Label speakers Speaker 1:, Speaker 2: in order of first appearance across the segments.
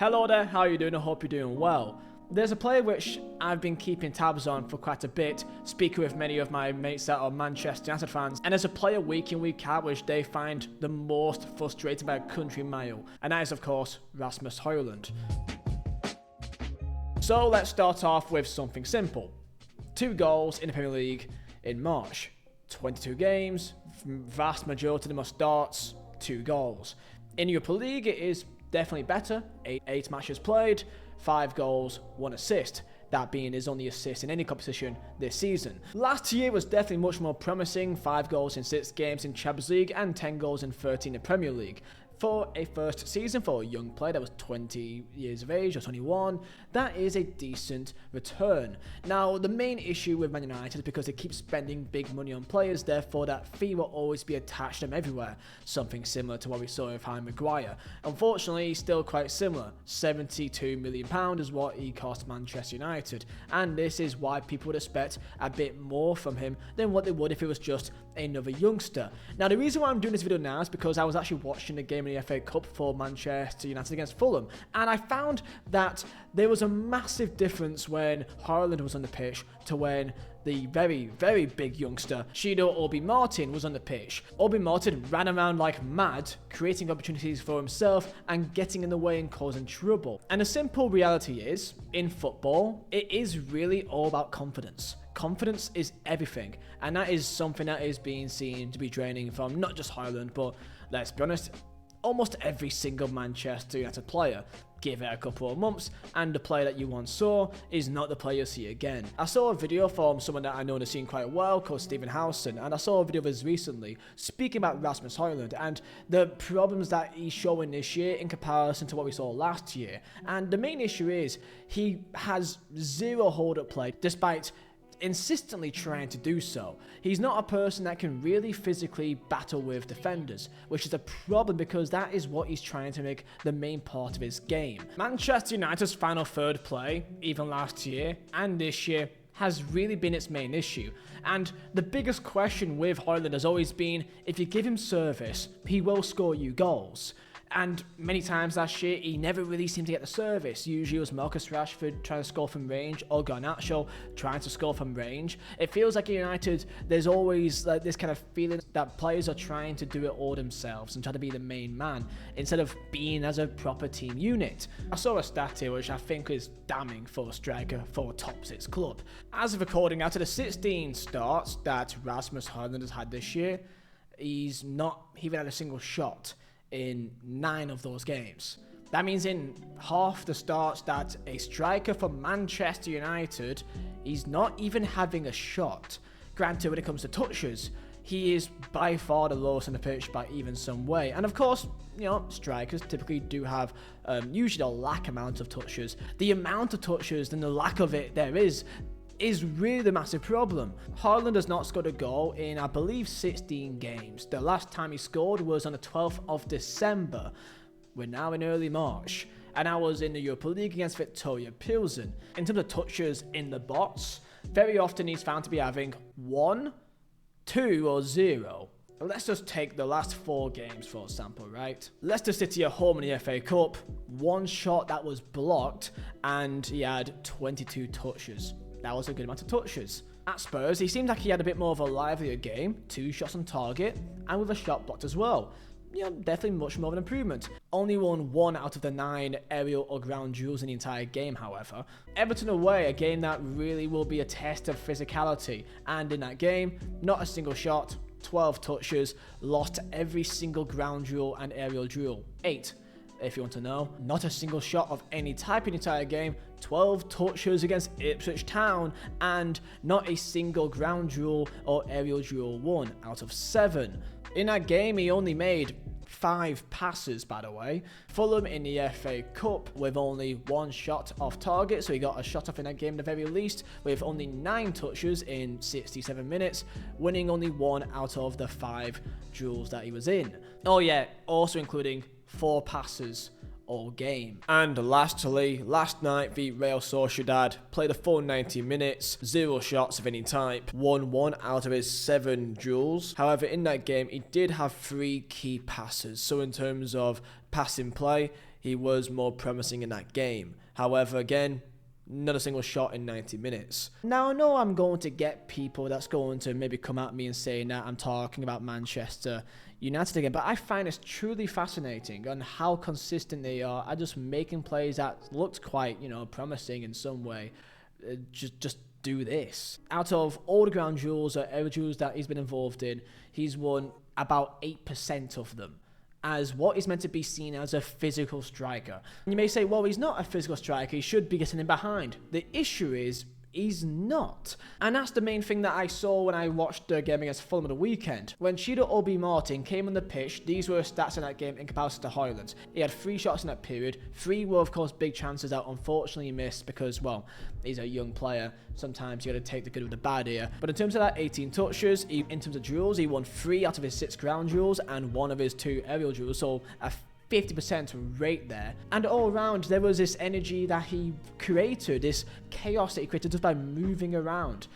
Speaker 1: Hello there, how are you doing? I hope you're doing well. There's a player which I've been keeping tabs on for quite a bit, speaking with many of my mates that are Manchester United fans, and there's a player week in week out which they find the most frustrating by a country mile, and that is of course Rasmus Højlund. So let's start off with something simple. 2 goals in the Premier League in March. 22 games, vast majority of them are starts, 2 goals. In Europa League it is definitely better, 8 matches played, 5 goals, 1 assist. That being his only assist in any competition this season. Last year was definitely much more promising, 5 goals in 6 games in Champions League and 10 goals in 13 in Premier League. For a first season for a young player that was 20 years of age or 21, that is a decent return. Now, the main issue with Man United is because they keep spending big money on players, therefore that fee will always be attached to them everywhere. Something similar to what we saw with Harry Maguire. Unfortunately, he's still quite similar. £72 million is what he cost Manchester United, and this is why people would expect a bit more from him than what they would if it was just another youngster. Now, the reason why I'm doing this video now is because I was actually watching the game in the FA Cup for Manchester United against Fulham, and I found that there was a massive difference when Højlund was on the pitch to when the very, very big youngster, Obi-Martin, was on the pitch. Obi-Martin ran around like mad, creating opportunities for himself and getting in the way and causing trouble. And the simple reality is, in football, it is really all about confidence. Confidence is everything, and that is something that is being seen to be draining from not just Højlund, but let's be honest, almost every single Manchester United player. Give it a couple of months and the player that you once saw is not the player you'll see again. I saw a video from someone that I know in the scene quite well called Stephen Howson, and I saw a video of his recently speaking about Rasmus Højlund and the problems that he's showing this year in comparison to what we saw last year. And the main issue is he has zero hold-up play despite insistently trying to do so. He's not a person that can really physically battle with defenders, which is a problem because that is what he's trying to make the main part of his game. Manchester United's final third play, even last year and this year, has really been its main issue. And the biggest question with Højlund has always been, if you give him service, he will score you goals. And many times last year, he never really seemed to get the service. Usually it was Marcus Rashford trying to score from range, or Garnacho trying to score from range. It feels like at United, there's always like this kind of feeling that players are trying to do it all themselves and try to be the main man, instead of being as a proper team unit. I saw a stat here which I think is damning for a striker for a top 6 club. As of recording, out of the 16 starts that Rasmus Højlund has had this year, he's not even had a single shot in 9 of those games. That means in half the starts that a striker for Manchester United, he's not even having a shot. Granted, when it comes to touches, he is by far the lowest on the pitch by even some way. And of course, you know, strikers typically do have usually a lack amount of touches. The amount of touches and the lack of it there is really the massive problem. Højlund has not scored a goal in, I believe, 16 games. The last time he scored was on the 12th of December. We're now in early March, and I was in the Europa League against Victoria Pilsen. In terms of touches in the box, very often he's found to be having 1, 2, or 0. Let's just take the last 4 games for example, right? Leicester City at home in the FA Cup, 1 shot that was blocked, and he had 22 touches. That was a good amount of touches. At Spurs, he seemed like he had a bit more of a livelier game, 2 shots on target, and with a shot blocked as well. You know, definitely much more of an improvement. Only won 1 out of the 9 aerial or ground duels in the entire game, however. Everton away, a game that really will be a test of physicality, and in that game, not a single shot, 12 touches, lost every single ground duel and aerial duel. 8. If you want to know, not a single shot of any type in the entire game, 12 touches against Ipswich Town, and not a single ground duel or aerial duel won out of 7. In that game, he only made 5 passes, by the way. Fulham in the FA Cup with only 1 shot off target, so he got a shot off in that game at the very least, with only 9 touches in 67 minutes, winning only 1 out of the 5 duels that he was in. Oh yeah, also including 4 passes all game. And lastly, last night the Real Sociedad played a full 90 minutes, 0 shots of any type, won 1 out of his 7 duels. However, in that game, he did have 3 key passes. So in terms of passing play, he was more promising in that game. However, again, not a single shot in 90 minutes. Now, I know I'm going to get people that's going to maybe come at me and say that I'm talking about Manchester United again, but I find it's truly fascinating on how consistent they are at just making plays that looked quite, promising in some way. Just do this. Out of all the ground duels or air duels that he's been involved in, he's won about 8% of them, as what is meant to be seen as a physical striker. And you may say, well, he's not a physical striker, he should be getting in behind. The issue is, he's not. And that's the main thing that I saw when I watched the game against Fulham on the weekend. When Obi-Martin came on the pitch, these were stats in that game in comparison to Højlund. He had 3 shots in that period. 3 were, of course, big chances that unfortunately he missed because, well, he's a young player. Sometimes you got to take the good with the bad here. But in terms of that 18 touches, in terms of duels, he won 3 out of his 6 ground duels and 1 of his 2 aerial duels. So a 50% rate there. And all around, there was this energy that he created, this chaos that he created just by moving around.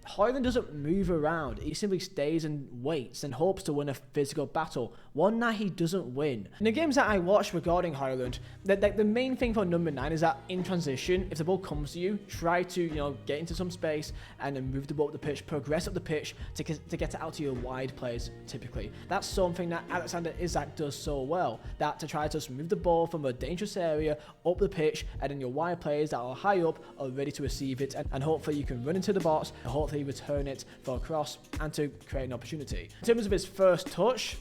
Speaker 1: Højlund doesn't move around, he simply stays and waits and hopes to win a physical battle, one that he doesn't win. In the games that I watched regarding Højlund, the main thing for number 9 is that in transition, if the ball comes to you, try to get into some space and then move the ball up the pitch, progress up the pitch to get it out to your wide players typically. That's something that Alexander Isak does so well, that to try to just move the ball from a dangerous area up the pitch, and then your wide players that are high up are ready to receive it, and hopefully you can run into the box and hopefully return it for a cross and to create an opportunity. In terms of his first touch,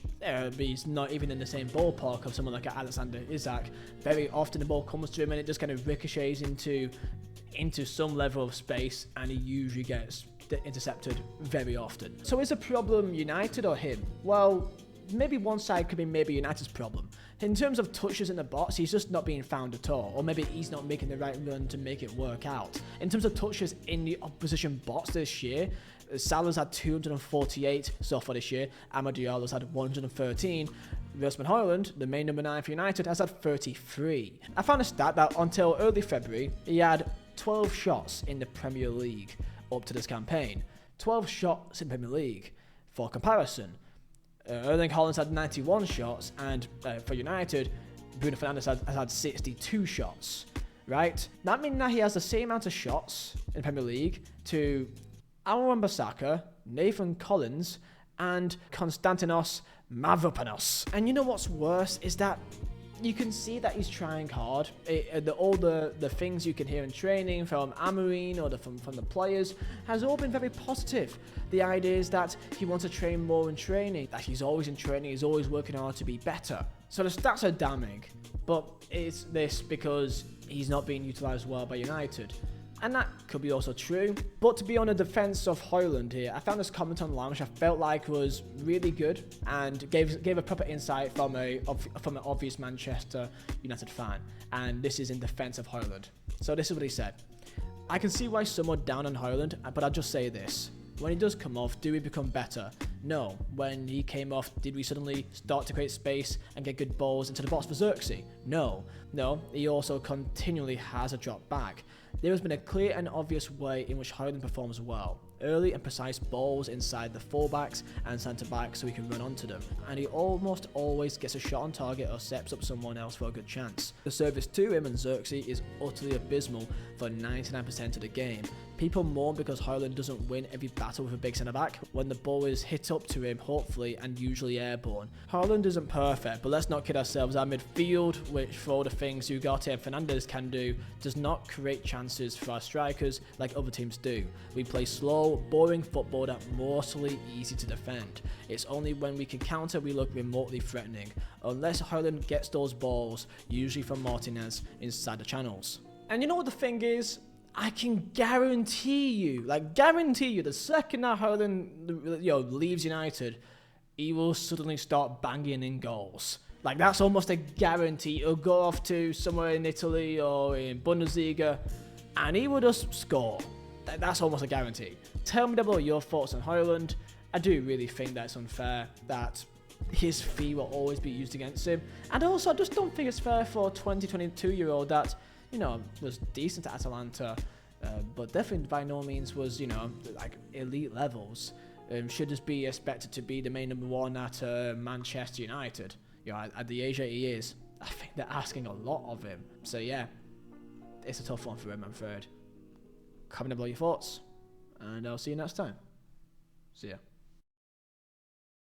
Speaker 1: he's not even in the same ballpark of someone like Alexander Isak. Very often the ball comes to him and it just kind of ricochets into some level of space, and he usually gets intercepted very often. So is the problem United or him? Well, maybe one side could be maybe United's problem. In terms of touches in the box, he's just not being found at all, or maybe he's not making the right run to make it work out. In terms of touches in the opposition box this year, Salah's had 248 so far this year, Amad Diallo's had 113, Rasmus Højlund, the main number 9 for United, has had 33. I found a stat that until early February, he had 12 shots in the Premier League up to this campaign. 12 shots in the Premier League. For comparison, Erling Haaland's had 91 shots, and for United, Bruno Fernandes has had 62 shots, right? That means that he has the same amount of shots in Premier League to Aaron Wan-Bissaka, Nathan Collins, and Konstantinos Mavropanos. And you know what's worse is that you can see that he's trying hard. All the things you can hear in training from Amorim or from the players has all been very positive. The idea is that he wants to train more in training, that he's always in training, he's always working hard to be better. So the stats are damning, but it's this because he's not being utilised well by United. And that could be also true. But to be on the defence of Højlund here, I found this comment online which I felt like was really good and gave a proper insight from an obvious Manchester United fan. And this is in defence of Højlund. So this is what he said. I can see why some are down on Højlund, but I'll just say this. When he does come off, do we become better? No. When he came off, did we suddenly start to create space and get good balls into the box for Xerxes? No. No, he also continually has a drop back. There has been a clear and obvious way in which Højlund performs well. Early and precise balls inside the fullbacks and centre-backs so he can run onto them. And he almost always gets a shot on target or sets up someone else for a good chance. The service to him and Xerxes is utterly abysmal for 99% of the game. People mourn because Højlund doesn't win every battle with a big centre-back when the ball is hit up to him, hopefully, and usually airborne. Højlund isn't perfect, but let's not kid ourselves. Our midfield, which for all the things Ugarte and Fernandes can do, does not create chances for our strikers like other teams do. We play slow, boring football that's mostly easy to defend. It's only when we can counter we look remotely threatening, unless Højlund gets those balls, usually from Martinez, inside the channels. And you know what the thing is? I can guarantee you, the second that Højlund leaves United, he will suddenly start banging in goals. Like, that's almost a guarantee. He'll go off to somewhere in Italy or in Bundesliga, and he will just score. That's almost a guarantee. Tell me down below your thoughts on Højlund. I do really think that it's unfair that his fee will always be used against him. And also, I just don't think it's fair for a 22-year-old that, was decent at Atalanta, but definitely by no means was, like elite levels. Should just be expected to be the main number 1 at Manchester United, at the age that he is. I think they're asking a lot of him. So yeah, it's a tough one for him, I'm afraid. Comment down below your thoughts, and I'll see you next time. See ya.